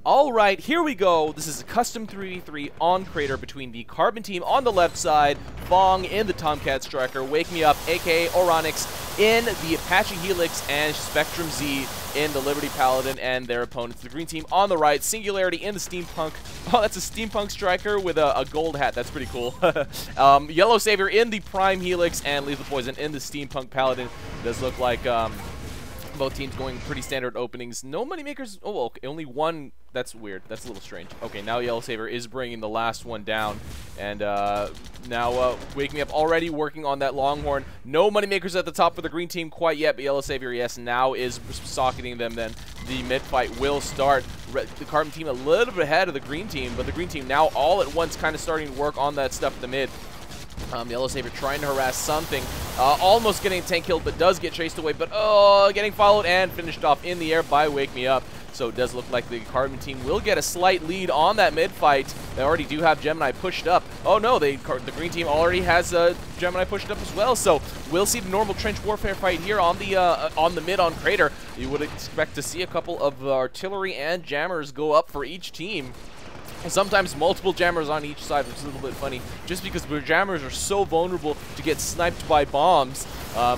Alright, here we go. This is a custom 3v3 on Crater between the Carbon team on the left side, Phong in the Tomcat Striker, WakeMeUp, aka Oronix, in the Apache Helix, and SpectrumZ in the Liberty Paladin and their opponents. The green team on the right, Singularity in the Steampunk. Oh, that's a Steampunk Striker with a gold hat. That's pretty cool. YellowSavior in the Prime Helix, and Lethalpoison in the Steampunk Paladin. Does look like both teams going pretty standard openings. No moneymakers. Oh, okay. Only one. That's weird. That's a little strange. Okay, now YellowSavior is bringing the last one down. And now WakeMeUp already working on that Longhorn. No moneymakers at the top for the green team quite yet, but YellowSavior, yes, now is socketing them. Then the mid-fight will start. The Carbon team a little bit ahead of the green team, but the green team now all at once kind of starting to work on that stuff at the mid. YellowSavior trying to harass something, almost getting a tank killed, but does get chased away, but getting followed and finished off in the air by WakeMeUp. So it does look like the Carbon team will get a slight lead on that mid-fight. They already do have Gemini pushed up. Oh no, the green team already has Gemini pushed up as well. So we'll see the normal trench warfare fight here on the mid on Crater. You would expect to see a couple of artillery and jammers go up for each team. Sometimes multiple jammers on each side, which is a little bit funny, just because the jammers are so vulnerable to get sniped by bombs,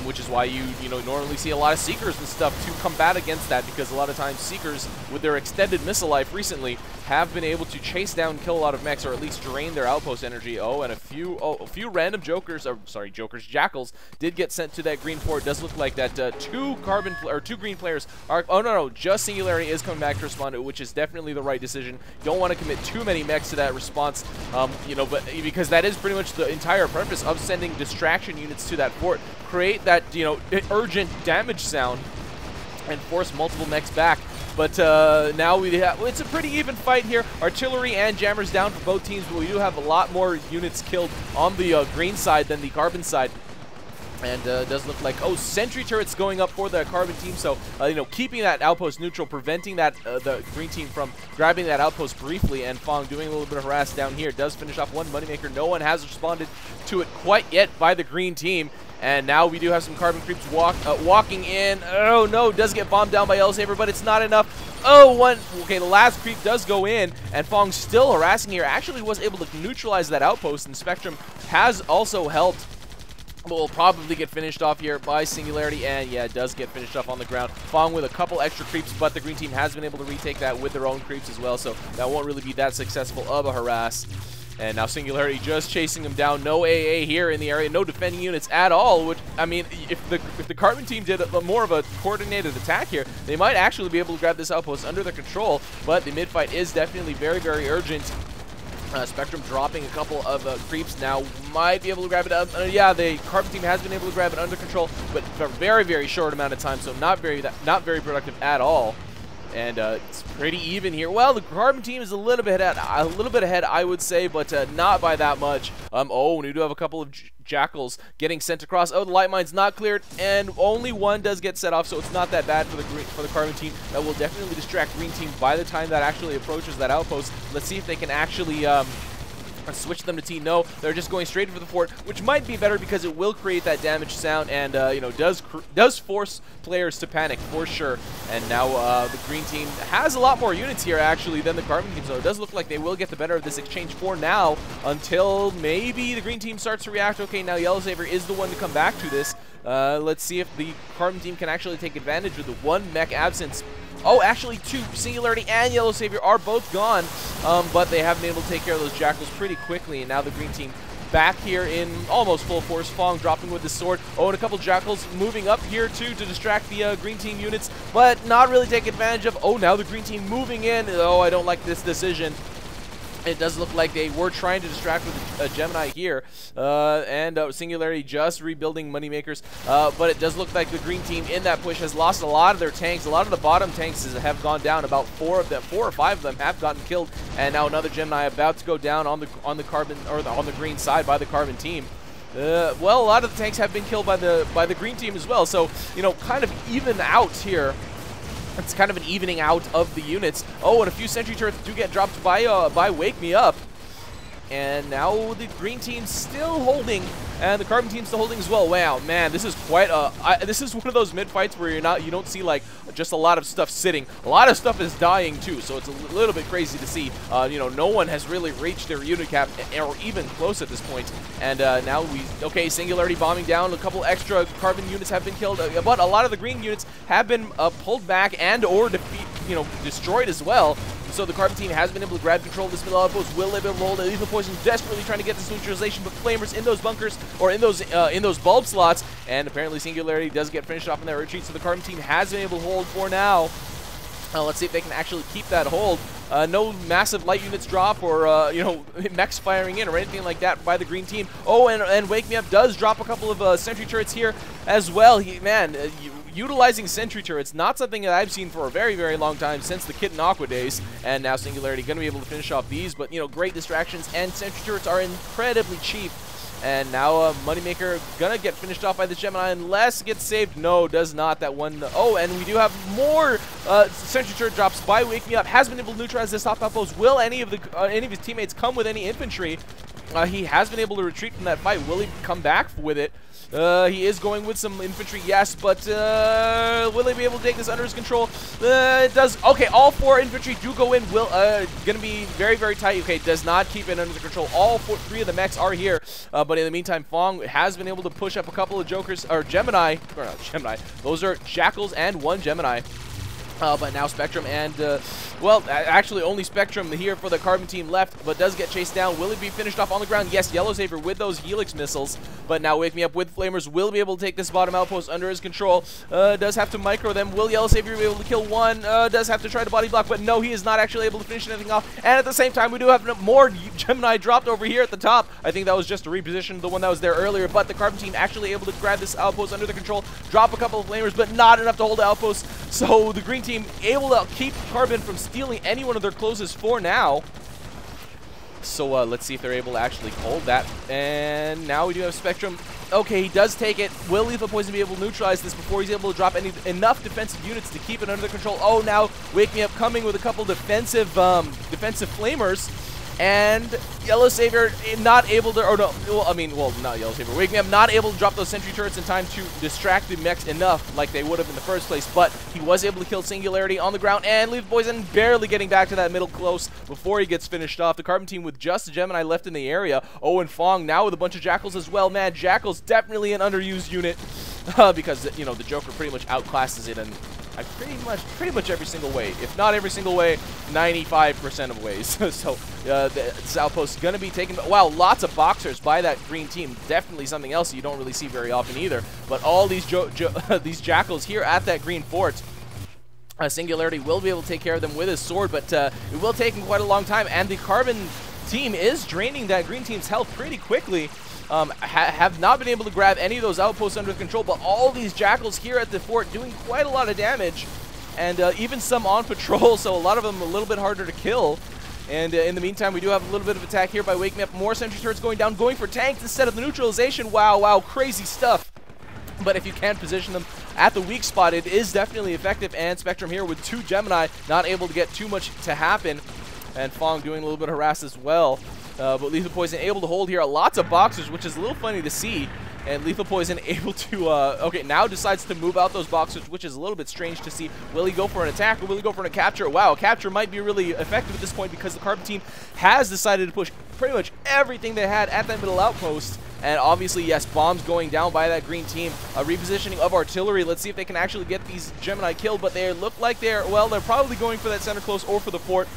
which is why you normally see a lot of Seekers and stuff to combat against that, because a lot of times Seekers, with their extended missile life recently, have been able to chase down and kill a lot of mechs, or at least drain their outpost energy. And a few random Jackals did get sent to that green port. It does look like that two green players are, just Singularity is coming back to respond, which is definitely the right decision. Don't want to commit too many mechs to that response, but because that is pretty much the entire purpose of sending distraction units to that fort. Create that, urgent damage sound and force multiple mechs back. But now it's a pretty even fight here. Artillery and jammers down for both teams, but we do have a lot more units killed on the green side than the Carbon side. And it does look like, sentry turrets going up for the Carbon team. So, keeping that outpost neutral, preventing that the green team from grabbing that outpost briefly, and Phong doing a little bit of harass down here. Does finish off one moneymaker. No one has responded to it quite yet by the green team. And now we do have some Carbon creeps walking in. Oh no, does get bombed down by YellowSavior, but it's not enough. Okay, the last creep does go in, and Phong still harassing here. Actually was able to neutralize that outpost, and Spectrum has also helped. Will probably get finished off here by Singularity, and yeah, it does get finished off on the ground. Phong with a couple extra creeps, but the green team has been able to retake that with their own creeps as well, so that won't really be that successful of a harass. And now Singularity just chasing him down. No AA here in the area, no defending units at all, which, I mean, if the Carbon team did more of a coordinated attack here, they might actually be able to grab this outpost under their control, but the mid-fight is definitely very, very urgent. Spectrum dropping a couple of creeps now, might be able to grab it up. Yeah, the Carbon team has been able to grab it under control, but for a very, very short amount of time, so not very productive at all. And it's pretty even here. Well, the Carbon team is a little bit ahead, I would say, but not by that much. We do have a couple of Jackals getting sent across. The light mine's not cleared, and only one does get set off, so it's not that bad for the Carbon team. That will definitely distract green team by the time that actually approaches that outpost. Let's see if they can actually switch them to T. No, they're just going straight for the fort, which might be better because it will create that damage sound, and does force players to panic for sure. And now the green team has a lot more units here actually than the Carbon team, so it does look like they will get the better of this exchange for now, until maybe the green team starts to react. Okay, now YellowSavior is the one to come back to this. Let's see if the Carbon team can actually take advantage of the one mech absence. Actually, two, Singularity and YellowSavior are both gone, but they have been able to take care of those Jackals pretty quickly, and now the green team back here in almost full force. Phong dropping with the sword. And a couple Jackals moving up here too to distract the green team units, but not really take advantage of. Now the green team moving in. I don't like this decision. It does look like they were trying to distract with a Gemini here, and Singularity just rebuilding moneymakers, but it does look like the green team in that push has lost a lot of their tanks. A lot of the bottom tanks have gone down. About 4 or 5 of them have gotten killed, and now another Gemini about to go down on the Carbon, or on the green side by the Carbon team. Well, a lot of the tanks have been killed by the green team as well, so kind of even out here. It's kind of an evening out of the units. And a few sentry turrets do get dropped by WakeMeUp. And now the green team's still holding, and the carbon team's still holding as well. Wow, man, this is quite this is one of those mid fights where you don't see like just a lot of stuff sitting. A lot of stuff is dying too, so it's a little bit crazy to see. You know, no one has really reached their unit cap or even close at this point. And now okay, Singularity bombing down. A couple extra carbon units have been killed, but a lot of the green units have been pulled back and or destroyed as well. So the carbon team has been able to grab control of this middle outpost. Will they be able to hold it? Lethal Poison desperately trying to get this neutralization, but Flamers in those bunkers or in those bulb slots, and apparently Singularity does get finished off in that retreat. So the carbon team has been able to hold for now. Let's see if they can actually keep that hold. No massive light units drop or, mechs firing in or anything like that by the green team. Oh, and Wake Me Up does drop a couple of sentry turrets here as well. Utilizing sentry turrets, not something that I've seen for a very, very long time, since the Kit and Aqua days. And now Singularity going to be able to finish off these, but, great distractions, and sentry turrets are incredibly cheap. And now Moneymaker gonna get finished off by the Gemini unless it gets saved. No, does not. That one. Oh, and we do have more sentry turret drops by Wake Me Up. Has been able to neutralize this top outpost. Will any of his teammates come with any infantry? He has been able to retreat from that fight. Will he come back with it? He is going with some infantry, yes, but will he be able to take this under his control? It does. Okay, all 4 infantry do go in. Will gonna be very, very tight. Okay, does not keep it under control. All 3 of the mechs are here, but in the meantime, Phong has been able to push up a couple of Jokers or Gemini. Or not Gemini. Those are Jackals and 1 Gemini. But now Spectrum and, well, actually only Spectrum here for the carbon team left, but does get chased down. Will he be finished off on the ground? Yes, YellowSavior with those Helix missiles, but now Wake Me Up with Flamers will be able to take this bottom outpost under his control. Does have to micro them. Will YellowSavior be able to kill one? Does have to try to body block, but no, he is not actually able to finish anything off. And at the same time, we do have more Gemini dropped over here at the top. I think that was just a reposition of the one that was there earlier, but the carbon team actually able to grab this outpost under the control, drop a couple of Flamers, but not enough to hold the outpost. So the green team able to keep carbon from stealing any one of their closest for now. So let's see if they're able to actually hold that. And now we do have Spectrum. Okay, he does take it. Will Lethal Poison be able to neutralize this before he's able to drop enough defensive units to keep it under control? Oh, now Wake Me Up coming with a couple defensive flamers. And YellowSavior not able to, or no, well, not YellowSavior. Wake Me Up not able to drop those sentry turrets in time to distract the mechs enough like they would have in the first place, but he was able to kill Singularity on the ground, and Lethal Poison barely getting back to that middle close before he gets finished off. The carbon team with just a Gemini left in the area. Oh, and Phong now with a bunch of Jackals as well. Man, Jackal's definitely an underused unit because, the Joker pretty much outclasses it, and pretty much every single way. If not every single way, 95% of ways. So this outpost is going to be taken. Wow, lots of boxers by that green team. Definitely something else you don't really see very often either. But all these these Jackals here at that green fort. Singularity will be able to take care of them with his sword, but it will take him quite a long time. And the carbon team is draining that green team's health pretty quickly. Have not been able to grab any of those outposts under control, but all these Jackals here at the fort doing quite a lot of damage, and even some on patrol, so a lot of them a little bit harder to kill. And in the meantime, we do have a little bit of attack here by Wake Me Up. More sentry turrets going down, going for tanks instead of the neutralization. Wow, wow, crazy stuff. But if you can position them at the weak spot, it is definitely effective. And Spectrum here with 2 Gemini, not able to get too much to happen. And Phong doing a little bit of harass as well. But Lethal Poison able to hold here. Lots of boxers, which is a little funny to see. And Lethal Poison able to, okay, now decides to move out those boxers, which is a little bit strange to see. Will he go for an attack or will he go for a capture? Wow, a capture might be really effective at this point because the carbon team has decided to push pretty much everything they had at that middle outpost. And obviously, yes, bombs going down by that green team. A repositioning of artillery. Let's see if they can actually get these Gemini killed. But they look like they're probably going for that center close or for the fort.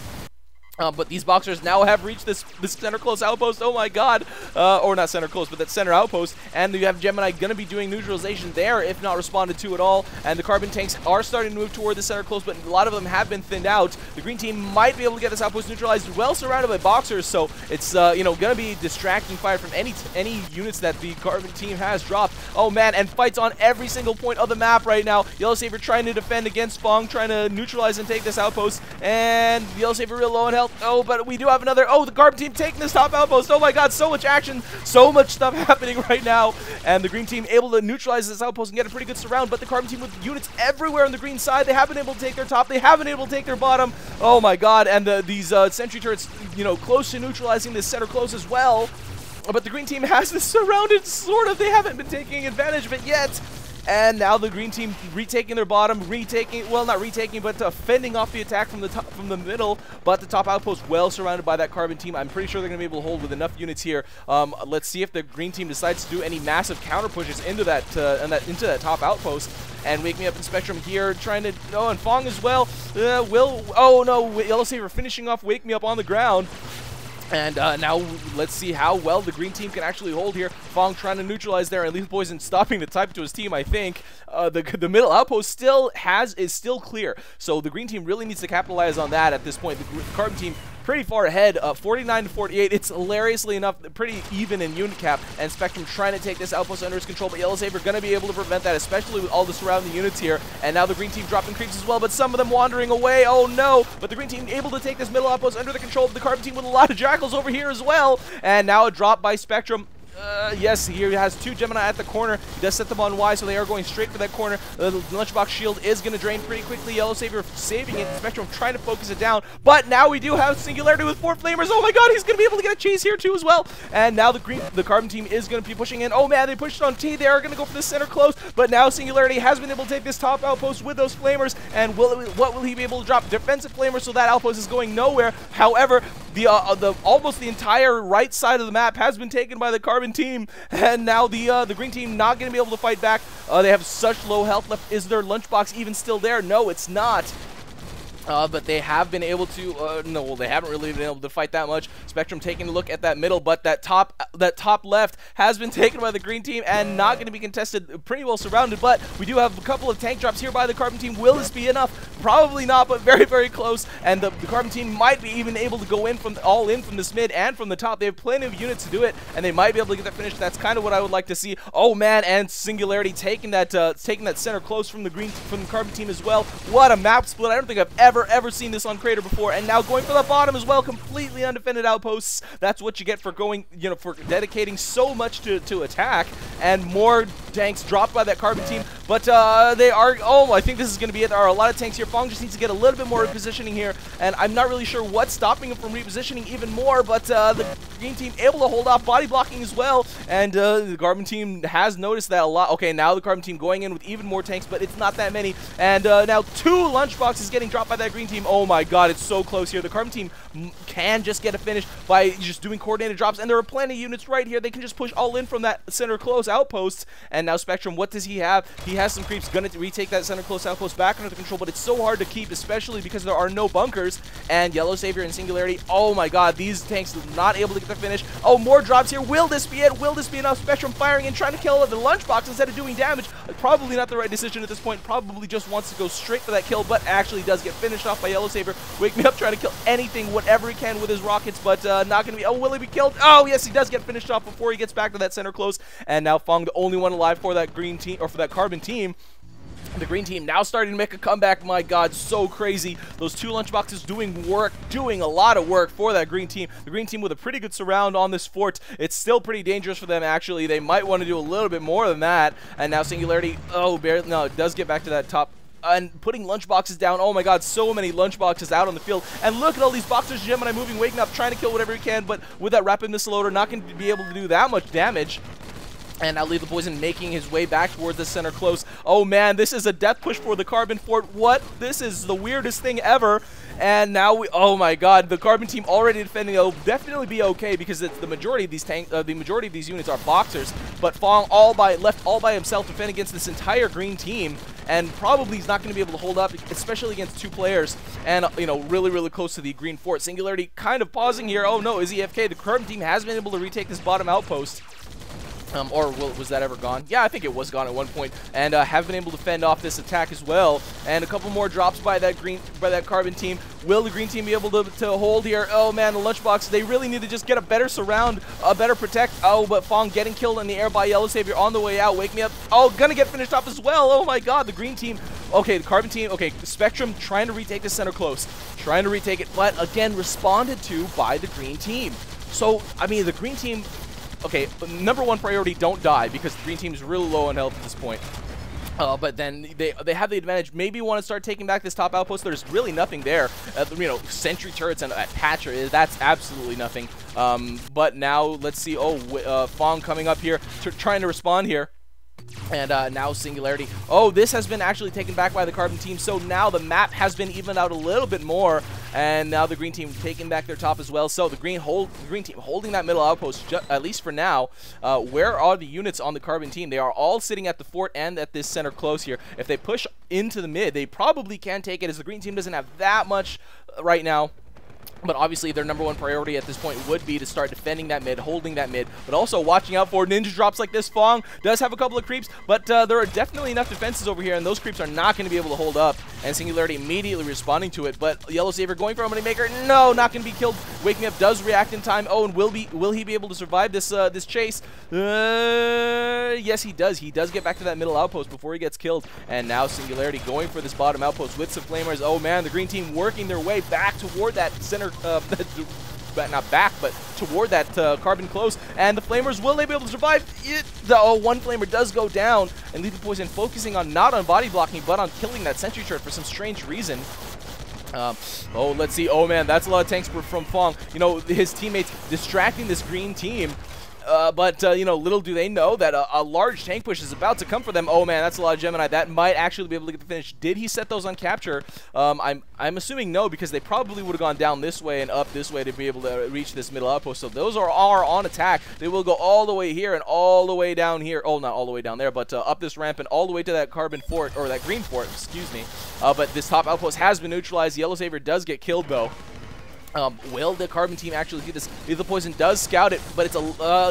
But these boxers now have reached this center close outpost. Oh my god. Or not center close, but that center outpost. And you have Gemini going to be doing neutralization there if not responded to at all. And the carbon tanks are starting to move toward the center close, but a lot of them have been thinned out. The green team might be able to get this outpost neutralized, well surrounded by boxers. So it's, going to be distracting fire from any units that the carbon team has dropped. Oh man, and fights on every single point of the map right now. YellowSavior trying to defend against Phong, trying to neutralize and take this outpost. And YellowSavior real low in health. health. Oh, but we do have another. Oh, the Carbon team taking this top outpost. Oh my god, so much action, so much stuff happening right now. And the green team able to neutralize this outpost and get a pretty good surround, but the Carbon team with units everywhere on the green side. They haven't been able to take their top. They haven't been able to take their bottom. Oh my god, and these sentry turrets, you know, close to neutralizing this center close as well. But the green team has this surrounded, sort of. They haven't been taking advantage of it yet. And now the green team retaking their bottom, well, not retaking, but fending off the attack from the top, from the middle. But the top outpost well surrounded by that Carbon team. I'm pretty sure they're going to be able to hold with enough units here. Let's see if the green team decides to do any massive counter pushes into that into that top outpost. And WakeMeUp and Spectrum here trying to, oh, and Phong as well. Oh no, YellowSavior finishing off WakeMeUp on the ground. And now let's see how well the green team can actually hold here. Phong trying to neutralize there, and Lethalpoison stopping the type to his team, I think. The middle outpost is still clear. So the green team really needs to capitalize on that at this point. The Carbon team pretty far ahead, 49 to 48. It's hilariously enough pretty even in unit cap, and Spectrum trying to take this outpost under his control, but YellowSavior going to be able to prevent that, especially with all the surrounding units here. And now the green team dropping creeps as well, but some of them wandering away. Oh no, but the green team able to take this middle outpost under the control of the Carbon team with a lot of jackals over here as well. And now a drop by Spectrum. Yes, he has two Gemini at the corner. He does set them on Y, so they are going straight for that corner. The lunchbox shield is going to drain pretty quickly. YellowSavior saving it. Spectrum trying to focus it down. But now we do have Singularity with 4 flamers. Oh my god, he's going to be able to get a chase here too as well. And now the Carbon team is going to be pushing in. Oh man, they pushed on T. They are going to go for the center close. But now Singularity has been able to take this top outpost with those flamers. And what will he be able to drop? Defensive flamers, so that outpost is going nowhere. However, almost the entire right side of the map has been taken by the Carbon team, and now the green team not going to be able to fight back. They have such low health left. Is their lunchbox even still there? No, it's not. But they have been able to, no, well, they haven't really been able to fight that much. Spectrum taking a look at that middle, but that top left has been taken by the green team and not going to be contested, pretty well surrounded. But we do have a couple of tank drops here by the Carbon team. Will this be enough? Probably not, but very, very close. And the Carbon team might be even able to go in from this mid and from the top. They have plenty of units to do it, and they might be able to get that finish. That's kind of what I would like to see. Oh man, and Singularity taking that center close from the Carbon team as well. What a map split! I don't think I've ever seen this on Crater before. And now going for the bottom as well, completely undefended outposts. That's what you get for going, you know, for dedicating so much to attack. And more tanks dropped by that Carbon team, but they are, oh, I think this is going to be it. There are a lot of tanks here. Phong just needs to get a little bit more repositioning here, and I'm not really sure what's stopping him from repositioning even more, but the green team able to hold off body blocking as well, and the Carbon team has noticed that a lot. Okay, now the Carbon team going in with even more tanks, but it's not that many, and now 2 lunchboxes getting dropped by that green team. Oh my god, it's so close here. The Carbon team can just get a finish by just doing coordinated drops, and there are plenty of units right here. They can just push all in from that center close outpost. And now Spectrum, what does he have? He has some creeps, gonna retake that center close outpost back under the control, but it's so hard to keep, especially because there are no bunkers. And YellowSavior and Singularity, oh my god, these tanks are not able to get the finish. Oh, more drops here. Will this be it? Will this be enough? Spectrum firing and trying to kill the lunchbox instead of doing damage. Probably not the right decision at this point. Probably just wants to go straight for that kill, but actually does get finished off by YellowSavior. WakeMeUp trying to kill anything, whatever he can with his rockets, but not going to be. Oh, will he be killed? Oh, yes, he does get finished off before he gets back to that center close. And now Phong, the only one alive for that green team, or for that Carbon team. The green team now starting to make a comeback. My god, so crazy. Those 2 lunchboxes doing a lot of work for that green team. The green team with a pretty good surround on this fort. It's still pretty dangerous for them, actually. They might want to do a little bit more than that. And now Singularity, oh, barely, no, it does get back to that top. And putting lunchboxes down. Oh my god, so many lunchboxes out on the field. And look at all these boxers, Gemini moving, WakeMeUp, trying to kill whatever he can, but with that rapid missile loader, not going to be able to do that much damage. And now Lethalpoison making his way back towards the center close. Oh man, this is a death push for the Carbon fort. What? This is the weirdest thing ever. And now we, oh my god, the Carbon team already defending. It'll definitely be okay because it's the majority of these units are boxers. But Phong left all by himself to defend against this entire green team, and probably he's not going to be able to hold up, especially against 2 players. And you know, really close to the green fort. Singularity kind of pausing here. Oh no, is he AFK? The Carbon team has been able to retake this bottom outpost. Or was that ever gone? Yeah, I think it was gone at one point, and have been able to fend off this attack as well. And a couple more drops by that Carbon team. Will the green team be able to hold here? Oh man, the lunchbox, they really need to just get a better surround, a better protect. Oh, but Phong getting killed in the air by YellowSavior on the way out. WakeMeUp, oh, gonna get finished off as well. Oh my god, the green team Okay, the Carbon team, okay, Spectrum trying to retake the center close. Trying to retake it, but again, responded to by the green team. So, I mean, the green team, okay, #1 priority, don't die, because the green team is really low on health at this point. But then they have the advantage. Maybe want to start taking back this top outpost. There's really nothing there. You know, sentry turrets and Patcher, that's absolutely nothing. But now let's see. Oh, Phong coming up here, trying to respond here. And now Singularity. Oh, this has been actually taken back by the Carbon team. So now the map has been evened out a little bit more. And now the green team taking back their top as well. So the green team holding that middle outpost, at least for now. Where are the units on the Carbon team? They are all sitting at the fort and at this center close here. If they push into the mid, they probably can take it, as the green team doesn't have that much right now. But obviously their #1 priority at this point would be to start defending that mid, holding that mid, but also watching out for ninja drops like this. Phong does have a couple of creeps, but there are definitely enough defenses over here, and those creeps are not going to be able to hold up. And Singularity immediately responding to it, but YellowSavior going for a Moneymaker. No, not going to be killed. WakeMeUp does react in time. Oh, and will he be able to survive this this chase? Yes, he does. He does get back to that middle outpost before he gets killed. And now Singularity going for this bottom outpost with some flamers. Oh man, the green team working their way back toward that center, not back, but toward that Carbon close. And the flamers, will they be able to survive? One flamer does go down, and Lethalpoison focusing on not on body blocking, but on killing that sentry turret for some strange reason. Oh, let's see. Oh man, that's a lot of tanks from Phong. You know, his teammates distracting this green team. But you know, little do they know that a large tank push is about to come for them. Oh man, that's a lot of Gemini. That might actually be able to get the finish. Did he set those on capture? I'm assuming no, because they probably would have gone down this way and up this way to be able to reach this middle outpost. So those are on attack. They will go all the way here and all the way down here. Oh, not all the way down there, but up this ramp and all the way to that Carbon fort, or that green fort, excuse me. But this top outpost has been neutralized. YellowSavior does get killed though. Will the Carbon team actually do this? Lethalpoison does scout it, but it's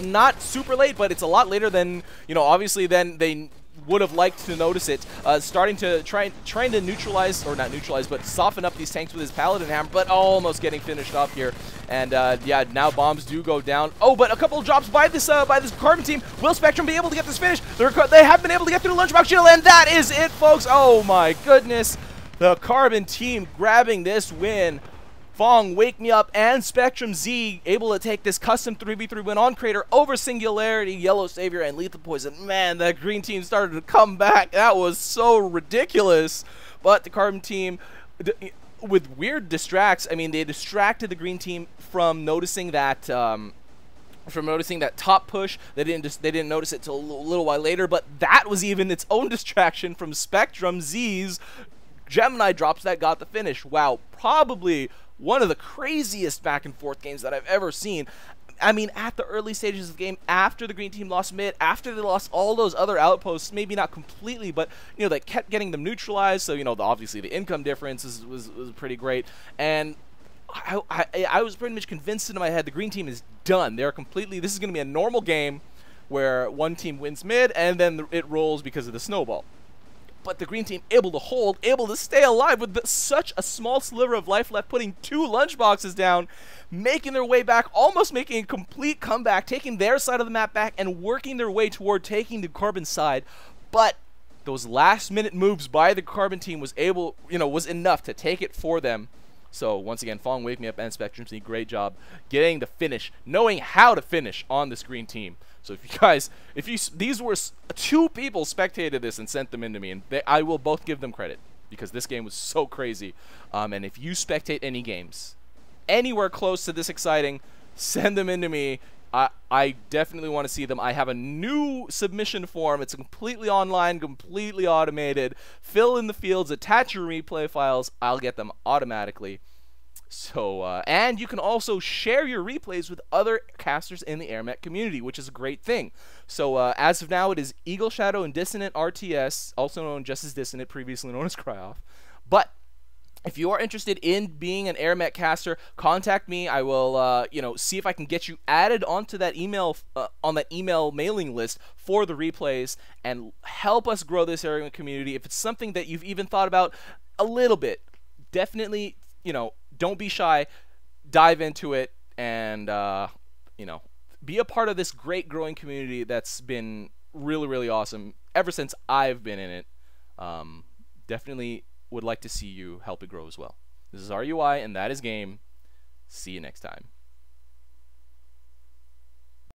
not super late, but it's a lot later than, you know, obviously than they would have liked to notice it. Starting to trying to neutralize, or not neutralize, but soften up these tanks with his Paladin Hammer, but almost getting finished off here. And yeah, now bombs do go down. Oh, but a couple of drops by this Carbon team. Will Spectrum be able to get this finish? They have been able to get through the lunchbox shield, and that is it, folks. Oh my goodness, the Carbon team grabbing this win. Phong, WakeMeUp, and SpectrumZ able to take this custom 3v3 win on Crater over Singularity, YellowSavior, and Lethalpoison. Man, that green team started to come back. That was so ridiculous. But the Carbon team, with weird distracts, I mean, they distracted the green team from noticing that top push. They didn't notice it till a little while later, but that was even its own distraction from SpectrumZ's Gemini drops that got the finish. Wow, probably one of the craziest back and forth games that I've ever seen. I mean, at the early stages of the game, after the green team lost mid, after they lost all those other outposts, maybe not completely, but, you know, they kept getting them neutralized. So, you know, obviously the income difference was pretty great. And I was pretty much convinced in my head the green team is done. They're completely, this is going to be a normal game where one team wins mid and then it rolls because of the snowball. But the green team able to hold, able to stay alive with such a small sliver of life left, putting 2 lunchboxes down, making their way back, almost making a complete comeback, taking their side of the map back, and working their way toward taking the Carbon side. But those last-minute moves by the Carbon team was enough to take it for them. So once again, Phong, WakeMeUp, and SpectrumZ, great job getting the finish, knowing how to finish on this green team. So if you guys, these were 2 people spectated this and sent them into me, and I will both give them credit because this game was so crazy. And if you spectate any games anywhere close to this exciting, send them into me. I definitely want to see them. I have a new submission form. It's completely online, completely automated. Fill in the fields, attach your replay files. I'll get them automatically. So, and you can also share your replays with other casters in the AirMech community, which is a great thing. So, as of now, it is Eagle Shadow and Dissonant RTS, also known just as Dissonant, previously known as Cryoff. But if you are interested in being an AirMech caster, contact me. I will, see if I can get you added onto that email, on that email mailing list for the replays, and help us grow this AirMech community. If it's something that you've even thought about a little bit, definitely, don't be shy, dive into it, and, be a part of this great growing community that's been really, really awesome ever since I've been in it. definitely would like to see you help it grow as well. This is RUI, and that is game. See you next time.